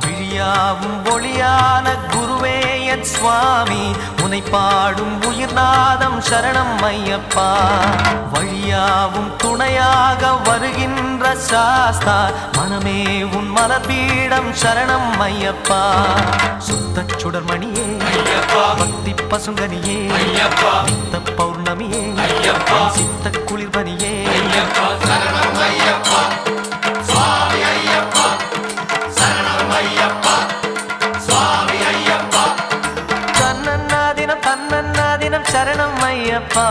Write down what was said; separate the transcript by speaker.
Speaker 1: விழியாவும் ஒளியான குருவே என் சுவாமி உனை பாடும் உயிர்நாதம் சரணம் ஐயப்பா வழியாவும் துணையாக வருகின்ற சாஸ்தா மனமே உன் மலர்பீடம் சரணம் ஐயப்பா சுத்த சுடர்மணியே பக்தி பசுங்கனியே நித்த பௌர்ணமியே சித்த குளிர்பனியே தன்னன்னா தினம் சரணம் ஐயப்பா